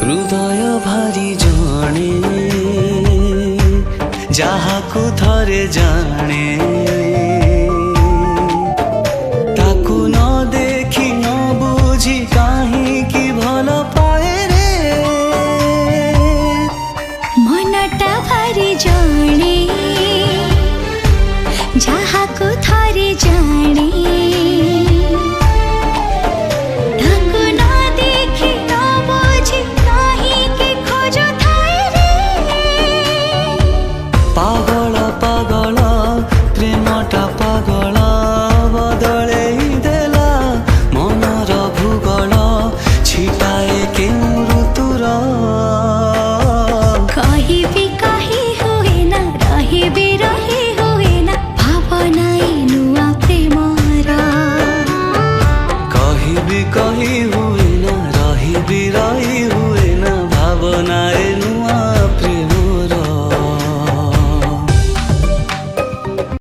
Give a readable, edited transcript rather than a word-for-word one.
हृदय भारी जाने जाहाकु थरे जाने ताकु न देखी न बुझी काहीं की भल पाए रे मनटा भारी जाने जाहाकु थरे जाने पागल पागल प्रेमटा पागल बदले देला मनर भूगोल छिटाए केउ ऋतुर कहिबी कहि हुए ना रहिबी रहि हुए ना भावनाई नुआ प्रेमर कहिबी कहि हुए